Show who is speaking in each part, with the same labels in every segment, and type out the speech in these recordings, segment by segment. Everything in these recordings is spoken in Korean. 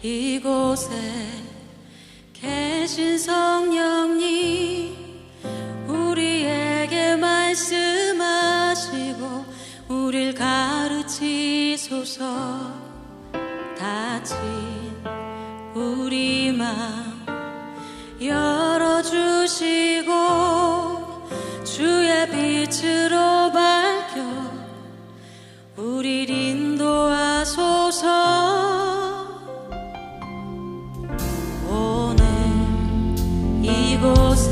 Speaker 1: 이곳에 계신 성령님, 우리에게 말씀하시고 우릴 가르치소서. 닫힌 우리 맘 열어주시고 주의 빛으로 밝혀 우릴 인도하소서. 오늘 이곳에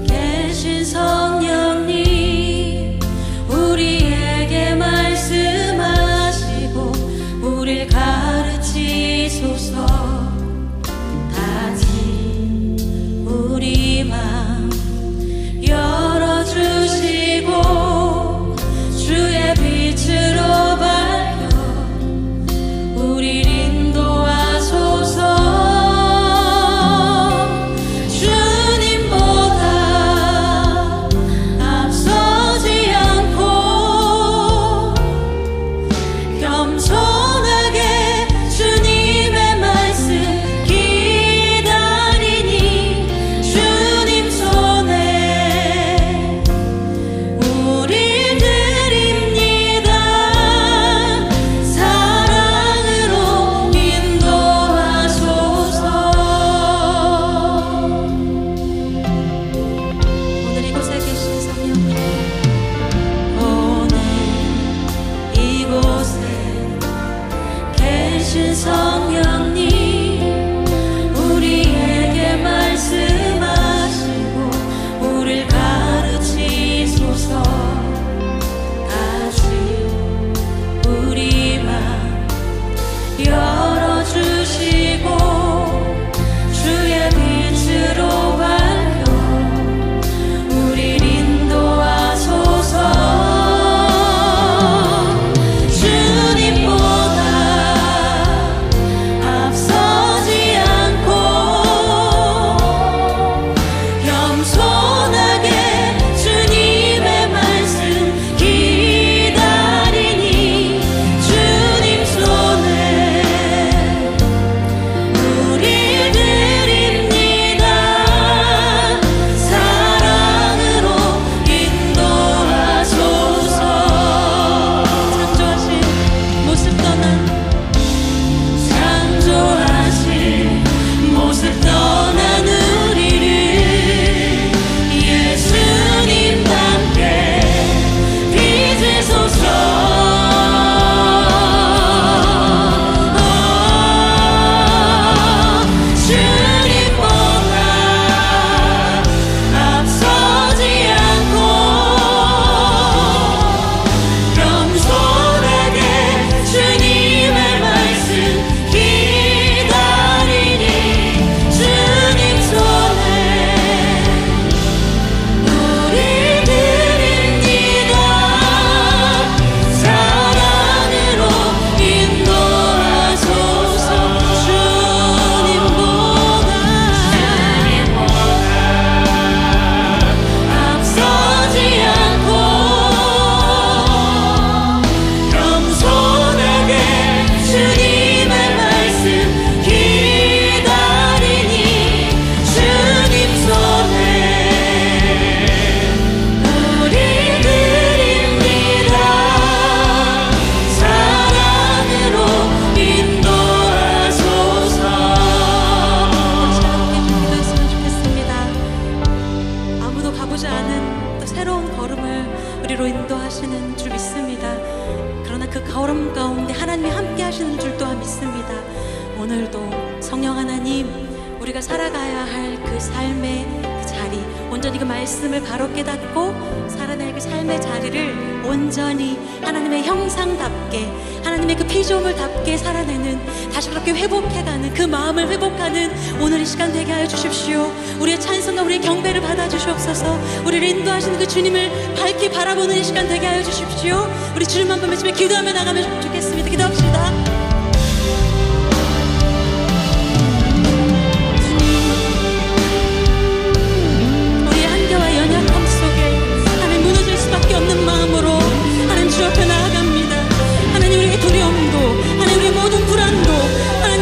Speaker 1: 계신 성령님, 우리에게 말씀하시고 우릴 가르치소서. 닫힌 우리 맘 열어주시고 주의 빛으로 밝혀 우릴 인도하소서. 우리로 인도하시는 줄 믿습니다. 그러나 그 걸음 가운데 하나님이 함께 하시는 줄 또한 믿습니다. 오늘도 성령 하나님, 우리가 살아가야 할 그 삶의 그 자리, 온전히 그 말씀을 바로 깨닫고 살아낼 그 삶의 자리를 온전히 하나님의 형상답게, 하나님의 그 피조물답게 살아내는, 다시 그렇게 회복해가는, 그 마음을 회복하는 오늘 이 시간 되게 하여 주십시오. 우리의 찬송과 우리의 경배를 받아주시옵소서. 우리를 인도하시는 그 주님을 밝히 바라보는 이 시간 되게 하여 주십시오. 우리 주님 한번 외치며 기도하며 나가면 좋겠습니다. 기도합시다. 없는 마음으로 하나님 주 앞에 나아갑니다. 하나님, 우리의 두려움도, 하나님, 우리의 모든 불안도, 하나님,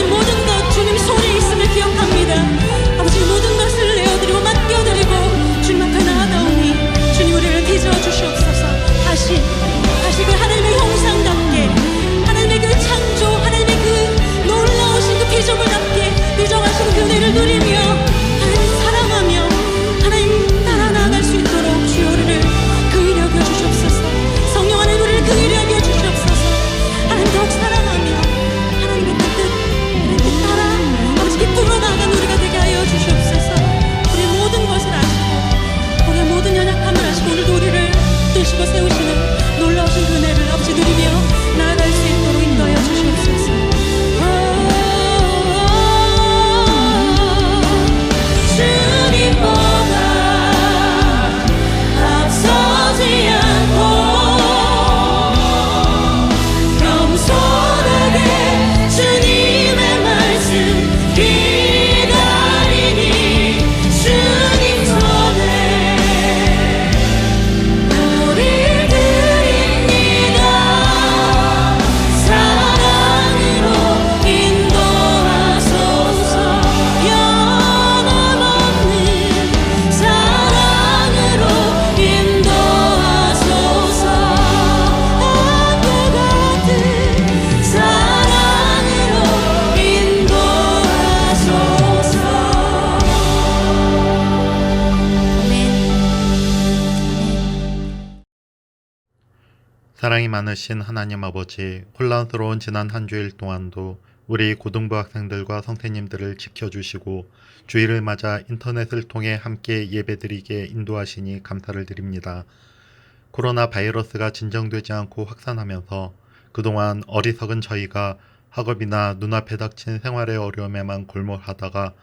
Speaker 2: 사랑이 많으신 하나님 아버지, 혼란스러운 지난 한 주일 동안도 우리 고등부 학생들과 선생님들을 지켜주시고 주일을 맞아 인터넷을 통해 함께 예배드리게 인도하시니 감사를 드립니다. 코로나 바이러스가 진정되지 않고 확산하면서 그동안 어리석은 저희가 학업이나 눈앞에 닥친 생활의 어려움에만 골몰하다가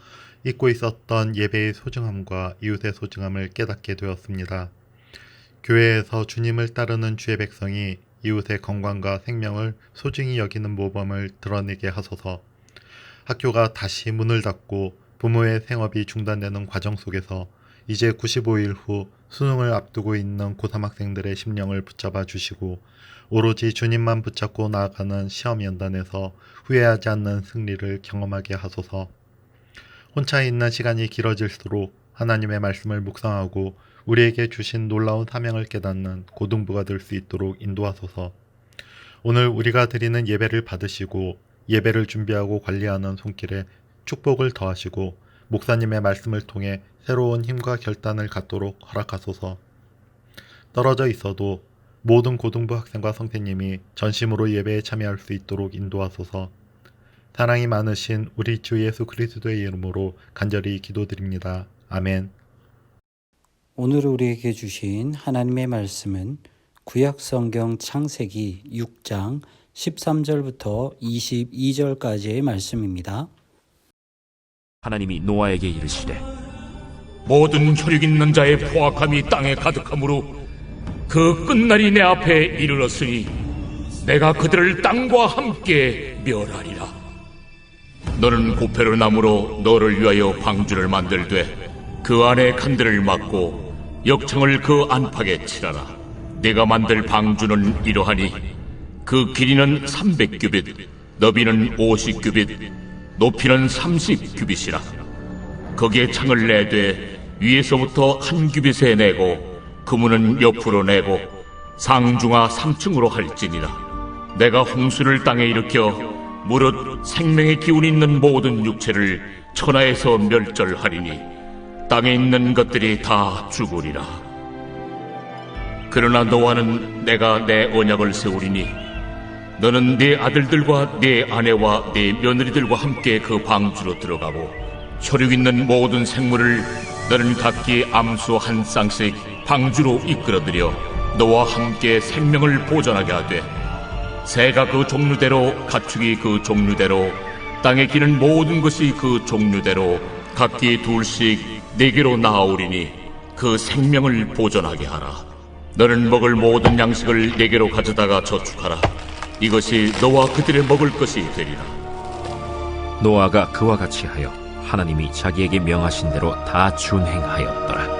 Speaker 2: 잊고 있었던 예배의 소중함과 이웃의 소중함을 깨닫게 되었습니다. 교회에서 주님을 따르는 주의 백성이 이웃의 건강과 생명을 소중히 여기는 모범을 드러내게 하소서. 학교가 다시 문을 닫고 부모의 생업이 중단되는 과정 속에서 이제 95일 후 수능을 앞두고 있는 고3 학생들의 심령을 붙잡아 주시고 오로지 주님만 붙잡고 나아가는 시험 연단에서 후회하지 않는 승리를 경험하게 하소서. 혼자 있는 시간이 길어질수록 하나님의 말씀을 묵상하고 우리에게 주신 놀라운 사명을 깨닫는 고등부가 될 수 있도록 인도하소서. 오늘 우리가 드리는 예배를 받으시고 예배를 준비하고 관리하는 손길에 축복을 더하시고 목사님의 말씀을 통해 새로운 힘과 결단을 갖도록 허락하소서. 떨어져 있어도 모든 고등부 학생과 선생님이 전심으로 예배에 참여할 수 있도록 인도하소서. 사랑이 많으신 우리 주 예수 그리스도의 이름으로 간절히 기도드립니다. 아멘.
Speaker 3: 오늘 우리에게 주신 하나님의 말씀은 구약성경 창세기 6장 13절부터 22절까지의 말씀입니다.
Speaker 4: 하나님이 노아에게 이르시되
Speaker 5: 모든 혈육 있는 자의 포악함이 땅에 가득하므로 그 끝날이 내 앞에 이르렀으니 내가 그들을 땅과 함께 멸하리라. 너는 고페르 나무로 너를 위하여 방주를 만들되 그 안에 칸들을 막고 역청을 그 안팎에 칠하라. 네가 만들 방주는 이러하니 그 길이는 300규빗, 너비는 50규빗, 높이는 30규빗이라. 거기에 창을 내되 위에서부터 한 규빗에 내고 그문은 옆으로 내고 상중하 3층으로 할지니라. 내가 홍수를 땅에 일으켜 무릇 생명의 기운 있는 모든 육체를 천하에서 멸절하리니 땅에 있는 것들이 다 죽으리라. 그러나 노아는 내가 내 언약을 세우리니 너는 네 아들들과 네 아내와 네 며느리들과 함께 그 방주로 들어가고 혈육 있는 모든 생물을 너는 각기 암수 한 쌍씩 방주로 이끌어들여 너와 함께 생명을 보존하게 하되 새가 그 종류대로 가축이 그 종류대로 땅에 기는 모든 것이 그 종류대로 각기 둘씩 내게로 나아오리니 그 생명을 보존하게 하라. 너는 먹을 모든 양식을 내게로 가져다가 저축하라. 이것이 너와 그들의 먹을 것이 되리라.
Speaker 4: 노아가 그와 같이 하여 하나님이 자기에게 명하신 대로 다 준행하였더라.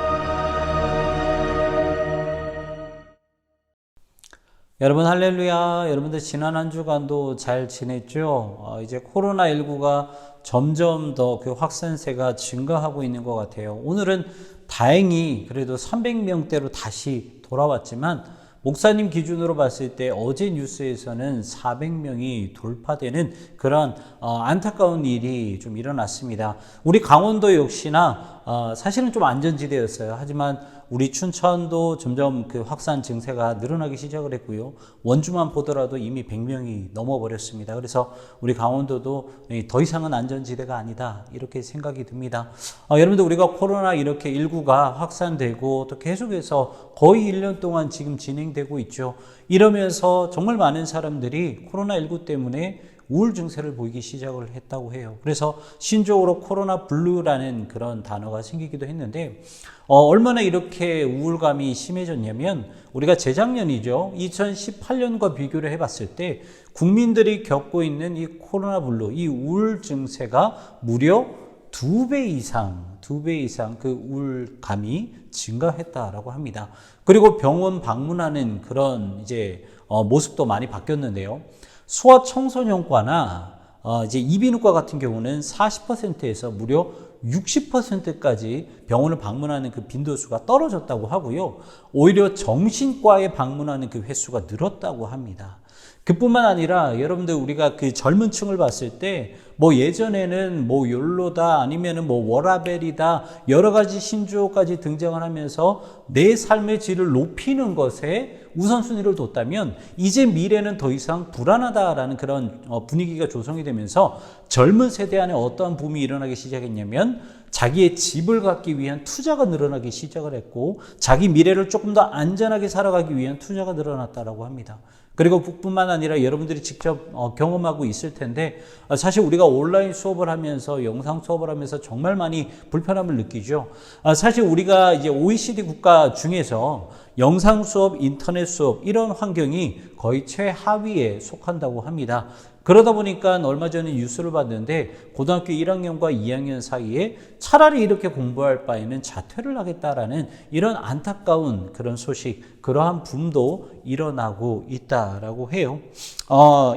Speaker 3: 여러분 할렐루야. 여러분들 지난 한 주간도 잘 지냈죠? 이제 코로나19가 점점 더 그 확산세가 증가하고 있는 것 같아요. 오늘은 다행히 그래도 300명대로 다시 돌아왔지만 목사님 기준으로 봤을 때 어제 뉴스에서는 400명이 돌파되는 그런 안타까운 일이 좀 일어났습니다. 우리 강원도 역시나 사실은 좀 안전지대였어요. 하지만 우리 춘천도 점점 그 확산 증세가 늘어나기 시작을 했고요. 원주만 보더라도 이미 100명이 넘어버렸습니다. 그래서 우리 강원도도 더 이상은 안전지대가 아니다 이렇게 생각이 듭니다. 여러분들 우리가 코로나 이렇게 19가 확산되고 또 계속해서 거의 1년 동안 지금 진행되고 있죠. 이러면서 정말 많은 사람들이 코로나19 때문에 우울 증세를 보이기 시작을 했다고 해요. 그래서 신조어로 코로나 블루라는 그런 단어가 생기기도 했는데 얼마나 이렇게 우울감이 심해졌냐면 우리가 재작년이죠. 2018년과 비교를 해봤을 때 국민들이 겪고 있는 이 코로나 블루, 이 우울 증세가 무려 2배 이상 그 우울감이 증가했다라고 합니다. 그리고 병원 방문하는 그런 이제 모습도 많이 바뀌었는데요. 소아청소년과나 이제 이비인후과 같은 경우는 40%에서 무려 60%까지 병원을 방문하는 그 빈도수가 떨어졌다고 하고요. 오히려 정신과에 방문하는 그 횟수가 늘었다고 합니다. 그뿐만 아니라 여러분들 우리가 그 젊은 층을 봤을 때 뭐 예전에는 뭐 욜로다 아니면은 뭐 워라벨이다 여러 가지 신조어까지 등장을 하면서 내 삶의 질을 높이는 것에 우선순위를 뒀다면 이제 미래는 더 이상 불안하다라는 그런 분위기가 조성이 되면서 젊은 세대 안에 어떠한 붐이 일어나기 시작했냐면 자기의 집을 갖기 위한 투자가 늘어나기 시작을 했고 자기 미래를 조금 더 안전하게 살아가기 위한 투자가 늘어났다라고 합니다. 그리고 뿐만 아니라 여러분들이 직접 경험하고 있을 텐데 사실 우리가 온라인 수업을 하면서 영상 수업을 하면서 정말 많이 불편함을 느끼죠. 사실 우리가 이제 OECD 국가 중에서 영상 수업, 인터넷 수업 이런 환경이 거의 최하위에 속한다고 합니다. 그러다 보니까 얼마 전에 뉴스를 봤는데 고등학교 1학년과 2학년 사이에 차라리 이렇게 공부할 바에는 자퇴를 하겠다라는 이런 안타까운 그런 소식, 그러한 붐도 일어나고 있다라고 해요.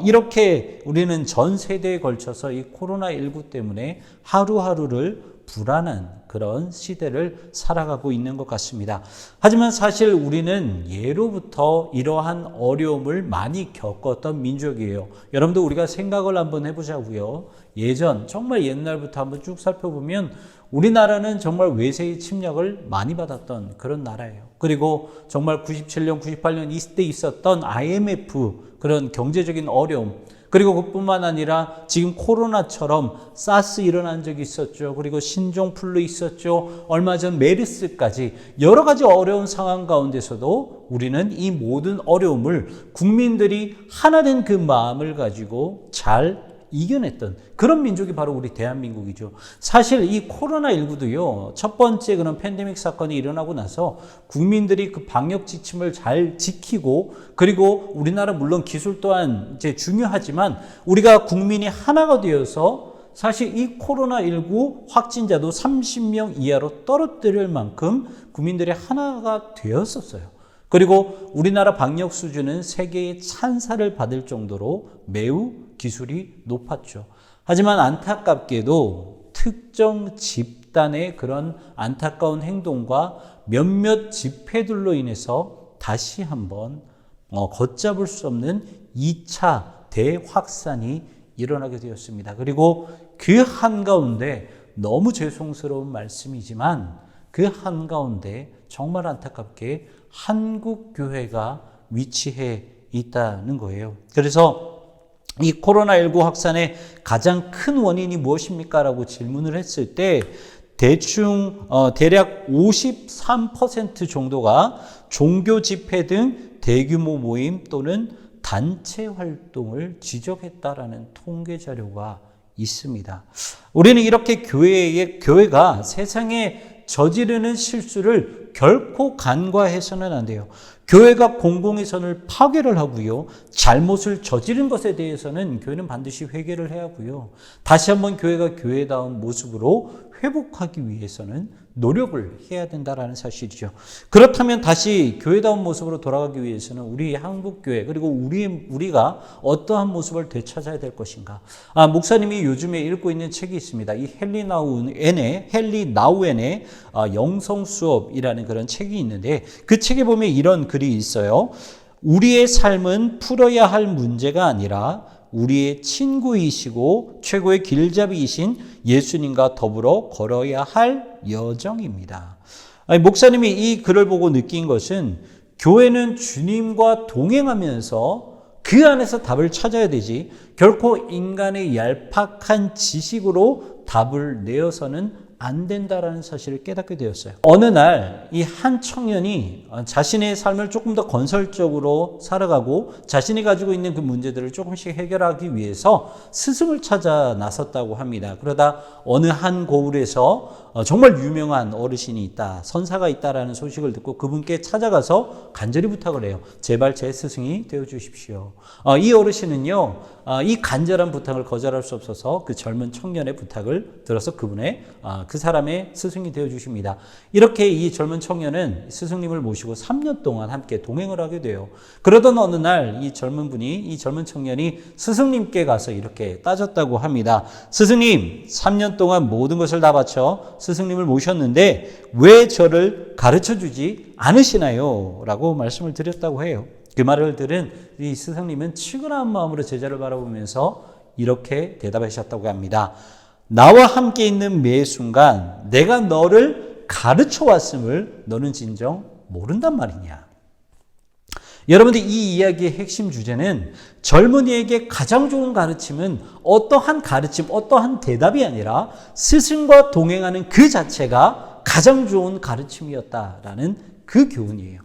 Speaker 3: 이렇게 우리는 전 세대에 걸쳐서 이 코로나19 때문에 하루하루를 불안한 그런 시대를 살아가고 있는 것 같습니다. 하지만 사실 우리는 예로부터 이러한 어려움을 많이 겪었던 민족이에요. 여러분들 우리가 생각을 한번 해보자고요. 예전 정말 옛날부터 한번 쭉 살펴보면 우리나라는 정말 외세의 침략을 많이 받았던 그런 나라예요. 그리고 정말 97년, 98년 이때 있었던 IMF 그런 경제적인 어려움, 그리고 그뿐만 아니라 지금 코로나처럼 사스 일어난 적이 있었죠. 그리고 신종플루 있었죠. 얼마 전 메르스까지 여러 가지 어려운 상황 가운데서도 우리는 이 모든 어려움을 국민들이 하나 된 그 마음을 가지고 잘 이겨냈던 그런 민족이 바로 우리 대한민국이죠. 사실 이 코로나19도요, 첫 번째 그런 팬데믹 사건이 일어나고 나서 국민들이 그 방역 지침을 잘 지키고, 그리고 우리나라 물론 기술 또한 이제 중요하지만 우리가 국민이 하나가 되어서 사실 이 코로나19 확진자도 30명 이하로 떨어뜨릴 만큼 국민들이 하나가 되었었어요. 그리고 우리나라 방역 수준은 세계의 찬사를 받을 정도로 매우 기술이 높았죠. 하지만 안타깝게도 특정 집단의 그런 안타까운 행동과 몇몇 집회들로 인해서 다시 한번 걷잡을 수 없는 2차 대확산이 일어나게 되었습니다. 그리고 그 한가운데 너무 죄송스러운 말씀이지만 그 한가운데 정말 안타깝게 한국 교회가 위치해 있다는 거예요. 그래서 이 코로나19 확산의 가장 큰 원인이 무엇입니까? 라고 질문을 했을 때 대략 53% 정도가 종교 집회 등 대규모 모임 또는 단체 활동을 지적했다라는 통계 자료가 있습니다. 우리는 이렇게 교회가 세상에 저지르는 실수를 결코 간과해서는 안 돼요. 교회가 공공의 선을 파괴를 하고요. 잘못을 저지른 것에 대해서는 교회는 반드시 회개를 해야 하고요. 다시 한번 교회가 교회다운 모습으로 회복하기 위해서는 노력을 해야 된다라는 사실이죠. 그렇다면 다시 교회다운 모습으로 돌아가기 위해서는 우리 한국교회 그리고 우리가 어떠한 모습을 되찾아야 될 것인가. 목사님이 요즘에 읽고 있는 책이 있습니다. 이 헨리 나우엔의 영성 수업이라는 그런 책이 있는데 그 책에 보면 이런 글이 있어요. 우리의 삶은 풀어야 할 문제가 아니라 우리의 친구이시고 최고의 길잡이이신 예수님과 더불어 걸어야 할 여정입니다. 목사님이 이 글을 보고 느낀 것은 교회는 주님과 동행하면서 그 안에서 답을 찾아야 되지 결코 인간의 얄팍한 지식으로 답을 내어서는 안 된다라는 사실을 깨닫게 되었어요. 어느 날 이 한 청년이 자신의 삶을 조금 더 건설적으로 살아가고 자신이 가지고 있는 그 문제들을 조금씩 해결하기 위해서 스승을 찾아 나섰다고 합니다. 그러다 어느 한 고을에서 정말 유명한 어르신이 있다, 선사가 있다라는 소식을 듣고 그분께 찾아가서 간절히 부탁을 해요. 제발 제 스승이 되어 주십시오. 이 어르신은요, 이 간절한 부탁을 거절할 수 없어서 그 젊은 청년의 부탁을 들어서 그 사람의 스승이 되어 주십니다. 이렇게 이 젊은 청년은 스승님을 모시고 3년 동안 함께 동행을 하게 돼요. 그러던 어느 날 이 젊은 청년이 스승님께 가서 이렇게 따졌다고 합니다. 스승님, 3년 동안 모든 것을 다 바쳐 스승님을 모셨는데 왜 저를 가르쳐 주지 않으시나요? 라고 말씀을 드렸다고 해요. 그 말을 들은 이 스승님은 측은한 마음으로 제자를 바라보면서 이렇게 대답하셨다고 합니다. 나와 함께 있는 매 순간 내가 너를 가르쳐 왔음을 너는 진정 모른단 말이냐. 여러분들, 이 이야기의 핵심 주제는 젊은이에게 가장 좋은 가르침은 어떠한 가르침, 어떠한 대답이 아니라 스승과 동행하는 그 자체가 가장 좋은 가르침이었다라는 그 교훈이에요.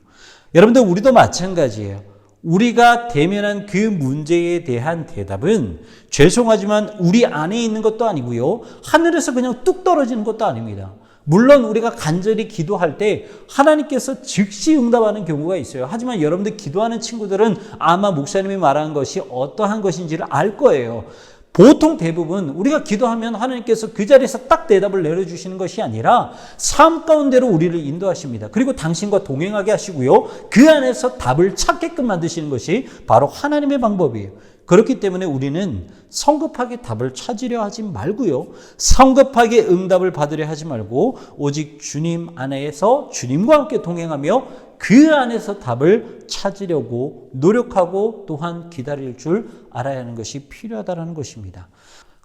Speaker 3: 여러분들, 우리도 마찬가지예요. 우리가 대면한 그 문제에 대한 대답은 죄송하지만 우리 안에 있는 것도 아니고요, 하늘에서 그냥 뚝 떨어지는 것도 아닙니다. 물론 우리가 간절히 기도할 때 하나님께서 즉시 응답하는 경우가 있어요. 하지만 여러분들 기도하는 친구들은 아마 목사님이 말한 것이 어떠한 것인지를 알 거예요. 보통 대부분 우리가 기도하면 하나님께서 그 자리에서 딱 대답을 내려주시는 것이 아니라 삶 가운데로 우리를 인도하십니다. 그리고 당신과 동행하게 하시고요, 그 안에서 답을 찾게끔 만드시는 것이 바로 하나님의 방법이에요. 그렇기 때문에 우리는 성급하게 답을 찾으려 하지 말고요, 성급하게 응답을 받으려 하지 말고 오직 주님 안에서 주님과 함께 동행하며 그 안에서 답을 찾으려고 노력하고 또한 기다릴 줄 알아야 하는 것이 필요하다는 것입니다.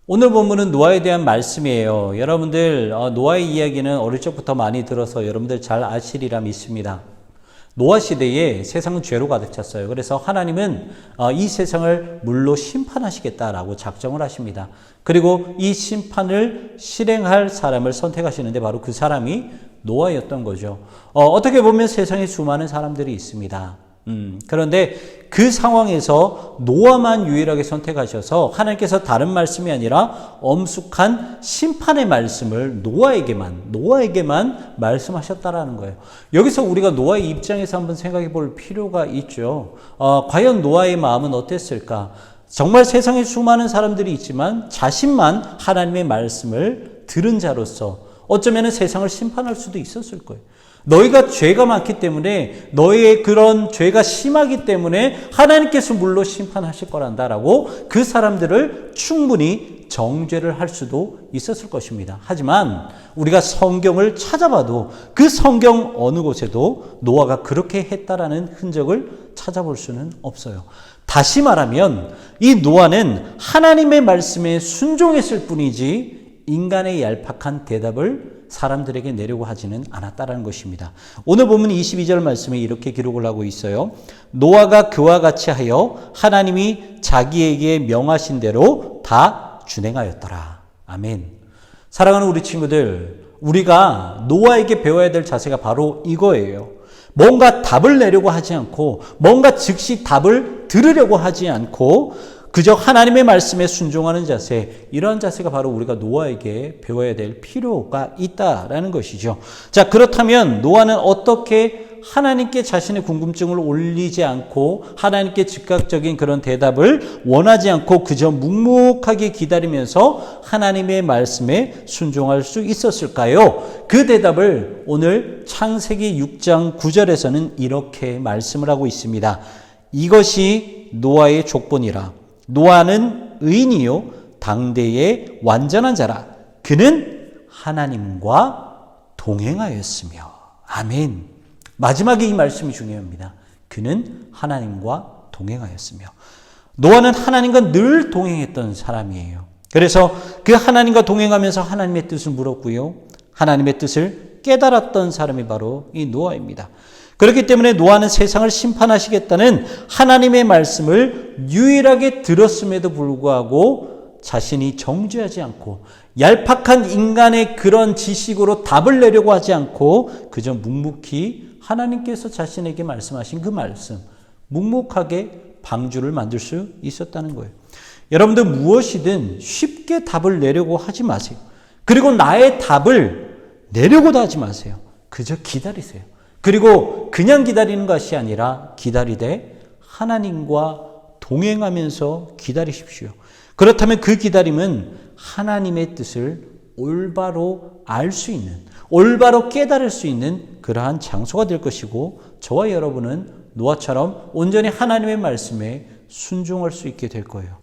Speaker 3: 오늘 본문은 노아에 대한 말씀이에요. 여러분들, 노아의 이야기는 어릴 적부터 많이 들어서 여러분들 잘 아시리라 믿습니다. 노아 시대에 세상은 죄로 가득 찼어요. 그래서 하나님은 이 세상을 물로 심판하시겠다라고 작정을 하십니다. 그리고 이 심판을 실행할 사람을 선택하시는데 바로 그 사람이 노아였던 거죠. 어떻게 보면 세상에 수많은 사람들이 있습니다. 그런데 그 상황에서 노아만 유일하게 선택하셔서 하나님께서 다른 말씀이 아니라 엄숙한 심판의 말씀을 노아에게만 말씀하셨다라는 거예요. 여기서 우리가 노아의 입장에서 한번 생각해 볼 필요가 있죠. 과연 노아의 마음은 어땠을까? 정말 세상에 수많은 사람들이 있지만 자신만 하나님의 말씀을 들은 자로서 어쩌면 세상을 심판할 수도 있었을 거예요. 너희가 죄가 많기 때문에, 너희의 그런 죄가 심하기 때문에 하나님께서 물로 심판하실 거란다라고 그 사람들을 충분히 정죄를 할 수도 있었을 것입니다. 하지만 우리가 성경을 찾아봐도 그 성경 어느 곳에도 노아가 그렇게 했다라는 흔적을 찾아볼 수는 없어요. 다시 말하면 이 노아는 하나님의 말씀에 순종했을 뿐이지 인간의 얄팍한 대답을 사람들에게 내려고 하지는 않았다라는 것입니다. 오늘 보면 22절 말씀에 이렇게 기록을 하고 있어요. 노아가 그와 같이 하여 하나님이 자기에게 명하신 대로 다 준행하였더라. 아멘. 사랑하는 우리 친구들, 우리가 노아에게 배워야 될 자세가 바로 이거예요. 뭔가 답을 내려고 하지 않고, 뭔가 즉시 답을 들으려고 하지 않고 그저 하나님의 말씀에 순종하는 자세, 이러한 자세가 바로 우리가 노아에게 배워야 될 필요가 있다라는 것이죠. 자, 그렇다면 노아는 어떻게 하나님께 자신의 궁금증을 올리지 않고 하나님께 즉각적인 그런 대답을 원하지 않고 그저 묵묵하게 기다리면서 하나님의 말씀에 순종할 수 있었을까요? 그 대답을 오늘 창세기 6장 9절에서는 이렇게 말씀을 하고 있습니다. 이것이 노아의 족본이라. 노아는 의인이요 당대의 완전한 자라. 그는 하나님과 동행하였으며. 아멘. 마지막에 이 말씀이 중요합니다. 그는 하나님과 동행하였으며. 노아는 하나님과 늘 동행했던 사람이에요. 그래서 그 하나님과 동행하면서 하나님의 뜻을 물었고요, 하나님의 뜻을 깨달았던 사람이 바로 이 노아입니다. 그렇기 때문에 노아는 세상을 심판하시겠다는 하나님의 말씀을 유일하게 들었음에도 불구하고 자신이 정죄하지 않고 얄팍한 인간의 그런 지식으로 답을 내려고 하지 않고 그저 묵묵히 하나님께서 자신에게 말씀하신 그 말씀, 묵묵하게 방주를 만들 수 있었다는 거예요. 여러분들, 무엇이든 쉽게 답을 내려고 하지 마세요. 그리고 나의 답을 내려고도 하지 마세요. 그저 기다리세요. 그리고 그냥 기다리는 것이 아니라 기다리되 하나님과 동행하면서 기다리십시오. 그렇다면 그 기다림은 하나님의 뜻을 올바로 알 수 있는, 올바로 깨달을 수 있는 그러한 장소가 될 것이고, 저와 여러분은 노아처럼 온전히 하나님의 말씀에 순종할 수 있게 될 거예요.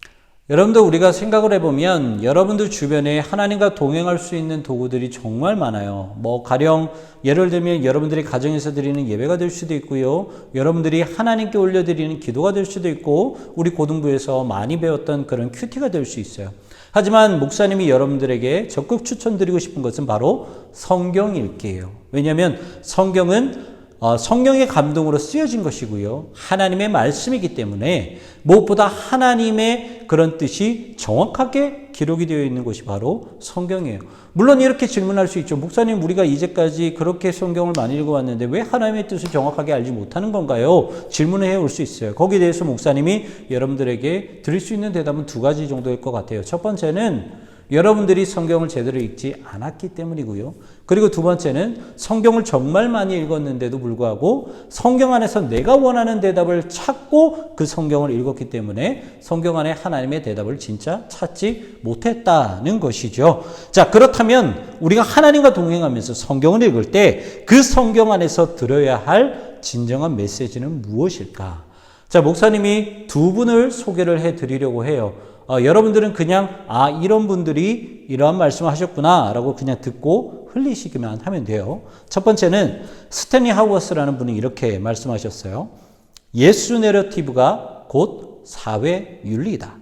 Speaker 3: 여러분들 우리가 생각을 해보면 여러분들 주변에 하나님과 동행할 수 있는 도구들이 정말 많아요. 가령 예를 들면 여러분들이 가정에서 드리는 예배가 될 수도 있고요. 여러분들이 하나님께 올려드리는 기도가 될 수도 있고 우리 고등부에서 많이 배웠던 그런 큐티가 될 수 있어요. 하지만 목사님이 여러분들에게 적극 추천드리고 싶은 것은 바로 성경 읽기예요. 왜냐하면 성경은 성령의 감동으로 쓰여진 것이고요. 하나님의 말씀이기 때문에 무엇보다 하나님의 그런 뜻이 정확하게 기록이 되어 있는 것이 바로 성경이에요. 물론 이렇게 질문할 수 있죠. 목사님, 우리가 이제까지 그렇게 성경을 많이 읽어왔는데 왜 하나님의 뜻을 정확하게 알지 못하는 건가요? 질문을 해올 수 있어요. 거기에 대해서 목사님이 여러분들에게 드릴 수 있는 대답은 두 가지 정도일 것 같아요. 첫 번째는 여러분들이 성경을 제대로 읽지 않았기 때문이고요. 그리고 두 번째는 성경을 정말 많이 읽었는데도 불구하고 성경 안에서 내가 원하는 대답을 찾고 그 성경을 읽었기 때문에 성경 안에 하나님의 대답을 진짜 찾지 못했다는 것이죠. 자, 그렇다면 우리가 하나님과 동행하면서 성경을 읽을 때 그 성경 안에서 들어야 할 진정한 메시지는 무엇일까? 자, 목사님이 두 분을 소개를 해드리려고 해요. 여러분들은 그냥 이런 분들이 이러한 말씀을 하셨구나 라고 그냥 듣고 흘리시기만 하면 돼요. 첫 번째는 스탠리 하우어스라는 분이 이렇게 말씀하셨어요. 예수 내러티브가 곧 사회 윤리다.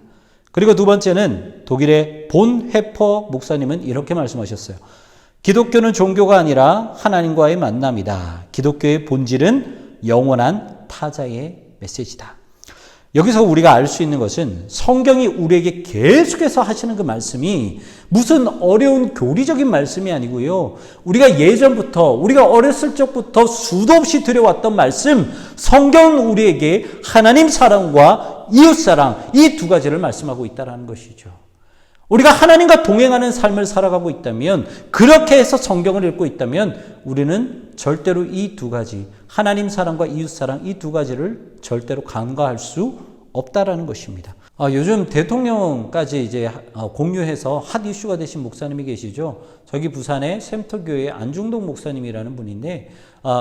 Speaker 3: 그리고 두 번째는 독일의 본 해퍼 목사님은 이렇게 말씀하셨어요. 기독교는 종교가 아니라 하나님과의 만남이다. 기독교의 본질은 영원한 타자의 메시지다. 여기서 우리가 알 수 있는 것은 성경이 우리에게 계속해서 하시는 그 말씀이 무슨 어려운 교리적인 말씀이 아니고요. 우리가 예전부터, 우리가 어렸을 적부터 수도 없이 들여왔던 말씀, 성경은 우리에게 하나님 사랑과 이웃 사랑, 이 두 가지를 말씀하고 있다는 것이죠. 우리가 하나님과 동행하는 삶을 살아가고 있다면, 그렇게 해서 성경을 읽고 있다면 우리는 절대로 이 두 가지, 하나님 사랑과 이웃 사랑, 이 두 가지를 절대로 간과할 수 없다라는 것입니다. 요즘 대통령까지 이제 공유해서 핫 이슈가 되신 목사님이 계시죠. 저기 부산의 샘터교회 안중동 목사님이라는 분인데,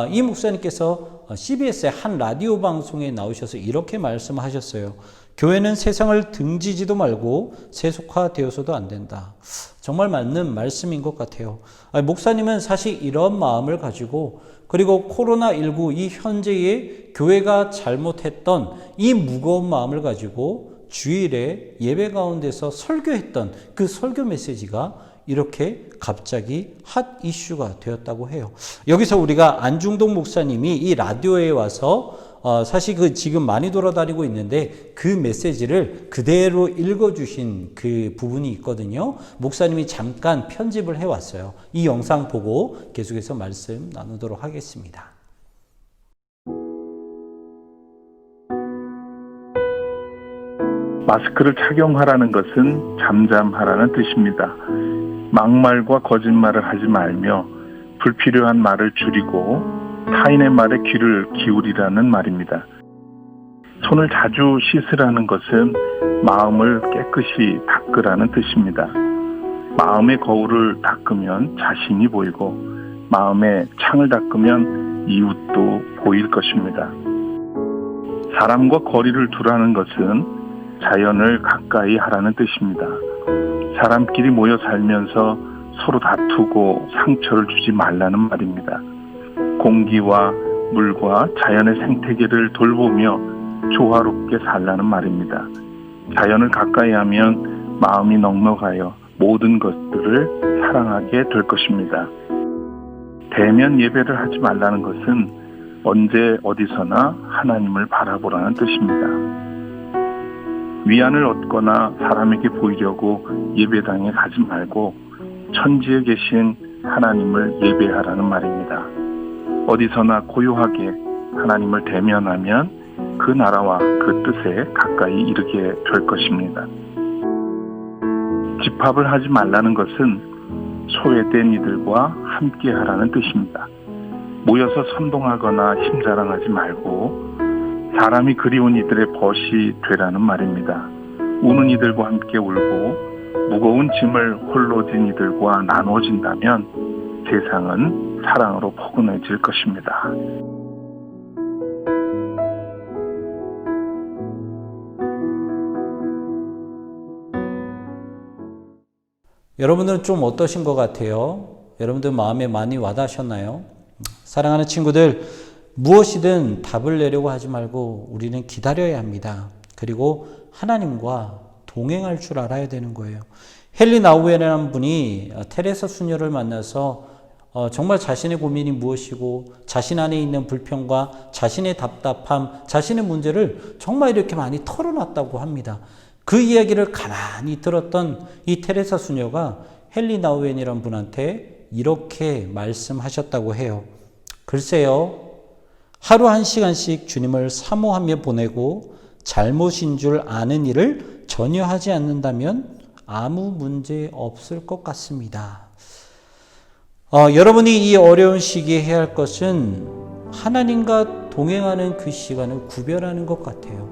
Speaker 3: 이 목사님께서 CBS의 한 라디오 방송에 나오셔서 이렇게 말씀하셨어요. 교회는 세상을 등지지도 말고 세속화되어서도 안 된다. 정말 맞는 말씀인 것 같아요. 목사님은 사실 이런 마음을 가지고, 그리고 코로나19 이 현재의 교회가 잘못했던 이 무거운 마음을 가지고 주일에 예배 가운데서 설교했던 그 설교 메시지가 이렇게 갑자기 핫 이슈가 되었다고 해요. 여기서 우리가 안중동 목사님이 이 라디오에 와서 사실 지금 많이 돌아다니고 있는데 그 메시지를 그대로 읽어주신 그 부분이 있거든요. 목사님이 잠깐 편집을 해왔어요. 이 영상 보고 계속해서 말씀 나누도록 하겠습니다.
Speaker 6: 마스크를 착용하라는 것은 잠잠하라는 뜻입니다. 막말과 거짓말을 하지 말며 불필요한 말을 줄이고 타인의 말에 귀를 기울이라는 말입니다. 손을 자주 씻으라는 것은 마음을 깨끗이 닦으라는 뜻입니다. 마음의 거울을 닦으면 자신이 보이고 마음의 창을 닦으면 이웃도 보일 것입니다. 사람과 거리를 두라는 것은 자연을 가까이 하라는 뜻입니다. 사람끼리 모여 살면서 서로 다투고 상처를 주지 말라는 말입니다. 공기와 물과 자연의 생태계를 돌보며 조화롭게 살라는 말입니다. 자연을 가까이 하면 마음이 넉넉하여 모든 것들을 사랑하게 될 것입니다. 대면 예배를 하지 말라는 것은 언제 어디서나 하나님을 바라보라는 뜻입니다. 위안을 얻거나 사람에게 보이려고 예배당에 가지 말고 천지에 계신 하나님을 예배하라는 말입니다. 어디서나 고요하게 하나님을 대면하면 그 나라와 그 뜻에 가까이 이르게 될 것입니다. 집합을 하지 말라는 것은 소외된 이들과 함께 하라는 뜻입니다. 모여서 선동하거나 힘자랑하지 말고 사람이 그리운 이들의 벗이 되라는 말입니다. 우는 이들과 함께 울고 무거운 짐을 홀로 진 이들과 나눠진다면 세상은 사랑으로 포근해질 것입니다.
Speaker 3: 여러분들은 좀 어떠신 것 같아요? 여러분들 마음에 많이 와닿으셨나요? 사랑하는 친구들, 무엇이든 답을 내려고 하지 말고 우리는 기다려야 합니다. 그리고 하나님과 동행할 줄 알아야 되는 거예요. 헨리 나우엔이라는 분이 테레사 수녀를 만나서 정말 자신의 고민이 무엇이고 자신 안에 있는 불평과 자신의 답답함, 자신의 문제를 정말 이렇게 많이 털어놨다고 합니다. 그 이야기를 가만히 들었던 이 테레사 수녀가 헨리 나우엔이라는 분한테 이렇게 말씀하셨다고 해요. 글쎄요, 하루 1시간씩 주님을 사모하며 보내고 잘못인 줄 아는 일을 전혀 하지 않는다면 아무 문제 없을 것 같습니다. 여러분이 이 어려운 시기에 해야 할 것은 하나님과 동행하는 그 시간을 구별하는 것 같아요.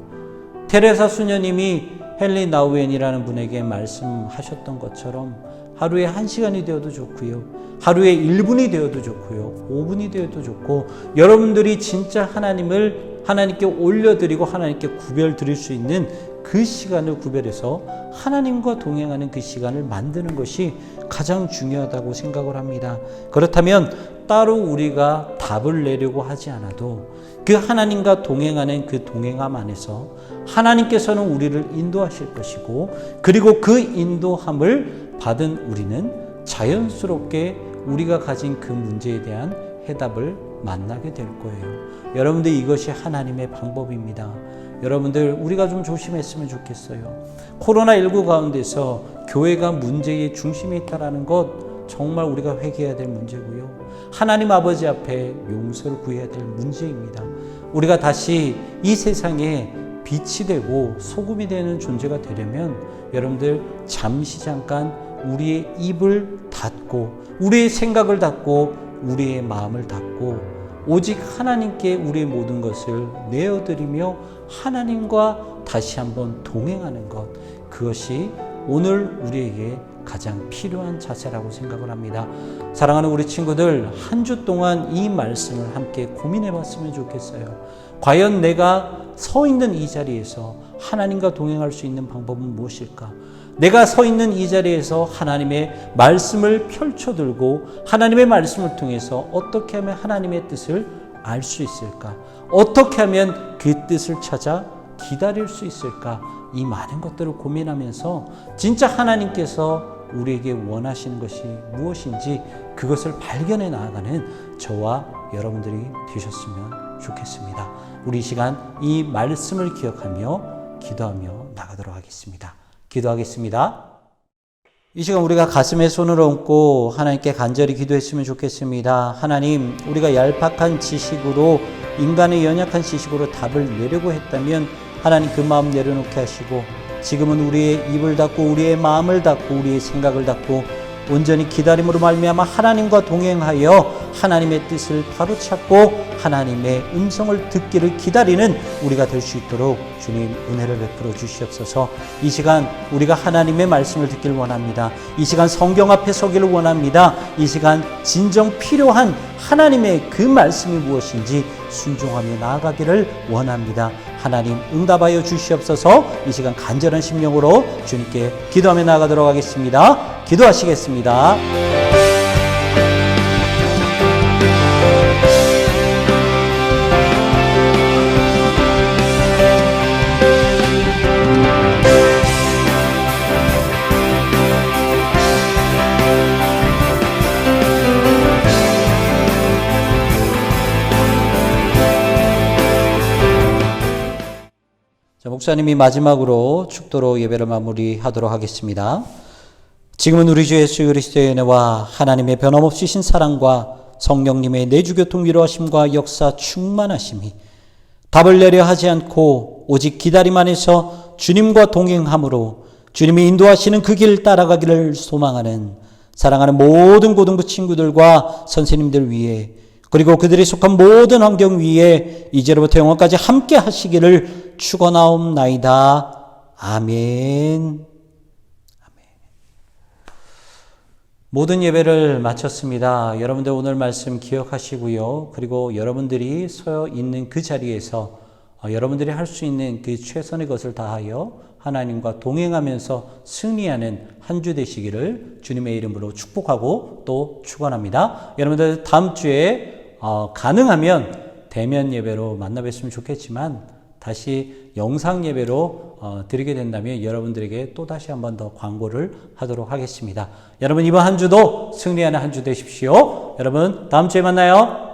Speaker 3: 테레사 수녀님이 헨리 나우엔이라는 분에게 말씀하셨던 것처럼 하루에 1시간이 되어도 좋고요. 하루에 1분이 되어도 좋고요. 5분이 되어도 좋고, 여러분들이 진짜 하나님께 올려드리고 하나님께 구별 드릴 수 있는 그 시간을 구별해서 하나님과 동행하는 그 시간을 만드는 것이 가장 중요하다고 생각을 합니다. 그렇다면 따로 우리가 답을 내려고 하지 않아도 그 하나님과 동행하는 그 동행함 안에서 하나님께서는 우리를 인도하실 것이고, 그리고 그 인도함을 받은 우리는 자연스럽게 우리가 가진 그 문제에 대한 해답을 만나게 될 거예요. 여러분들, 이것이 하나님의 방법입니다. 여러분들, 우리가 좀 조심했으면 좋겠어요. 코로나19 가운데서 교회가 문제의 중심에 있다는 것 정말 우리가 회개해야 될 문제고요. 하나님 아버지 앞에 용서를 구해야 될 문제입니다. 우리가 다시 이 세상에 빛이 되고 소금이 되는 존재가 되려면 여러분들 잠시 잠깐 우리의 입을 닫고 우리의 생각을 닫고 우리의 마음을 닫고 오직 하나님께 우리의 모든 것을 내어드리며 하나님과 다시 한번 동행하는 것, 그것이 오늘 우리에게 가장 필요한 자세라고 생각을 합니다. 사랑하는 우리 친구들, 한 주 동안 이 말씀을 함께 고민해 봤으면 좋겠어요. 과연 내가 서 있는 이 자리에서 하나님과 동행할 수 있는 방법은 무엇일까? 내가 서 있는 이 자리에서 하나님의 말씀을 펼쳐들고 하나님의 말씀을 통해서 어떻게 하면 하나님의 뜻을 알 수 있을까? 어떻게 하면 그 뜻을 찾아 기다릴 수 있을까? 이 많은 것들을 고민하면서 진짜 하나님께서 우리에게 원하시는 것이 무엇인지 그것을 발견해 나아가는 저와 여러분들이 되셨으면 좋겠습니다. 우리 이 시간 이 말씀을 기억하며 기도하며 나가도록 하겠습니다. 기도하겠습니다. 이 시간 우리가 가슴에 손을 얹고 하나님께 간절히 기도했으면 좋겠습니다. 하나님, 우리가 얄팍한 지식으로, 인간의 연약한 지식으로 답을 내려고 했다면 하나님 그 마음 내려놓게 하시고, 지금은 우리의 입을 닫고 우리의 마음을 닫고 우리의 생각을 닫고 온전히 기다림으로 말미암아 하나님과 동행하여 하나님의 뜻을 바로잡고 하나님의 음성을 듣기를 기다리는 우리가 될 수 있도록 주님 은혜를 베풀어 주시옵소서. 이 시간 우리가 하나님의 말씀을 듣기를 원합니다. 이 시간 성경 앞에 서기를 원합니다. 이 시간 진정 필요한 하나님의 그 말씀이 무엇인지 순종하며 나아가기를 원합니다. 하나님 응답하여 주시옵소서. 이 시간 간절한 심령으로 주님께 기도하며 나아가도록 하겠습니다. 기도하시겠습니다. 목사님이 마지막으로 축도로 예배를 마무리하도록 하겠습니다. 지금은 우리 주 예수 그리스도의 은혜와 하나님의 변함없이 신 사랑과 성령님의 내주교통 위로하심과 역사 충만하심이 답을 내려 하지 않고 오직 기다림 안에서 주님과 동행함으로 주님이 인도하시는 그 길 따라가기를 소망하는 사랑하는 모든 고등부 친구들과 선생님들 위해, 그리고 그들이 속한 모든 환경 위에 이제로부터 영원까지 함께 하시기를 축원하옵나이다. 아멘. 모든 예배를 마쳤습니다. 여러분들 오늘 말씀 기억하시고요. 그리고 여러분들이 서 있는 그 자리에서 여러분들이 할 수 있는 그 최선의 것을 다하여 하나님과 동행하면서 승리하는 한 주 되시기를 주님의 이름으로 축복하고 또 축원합니다. 여러분들 다음 주에 가능하면 대면 예배로 만나 뵀으면 좋겠지만 다시 영상 예배로 드리게 된다면 여러분들에게 또 다시 한 번 더 광고를 하도록 하겠습니다. 여러분 이번 한 주도 승리하는 한 주 되십시오. 여러분 다음 주에 만나요.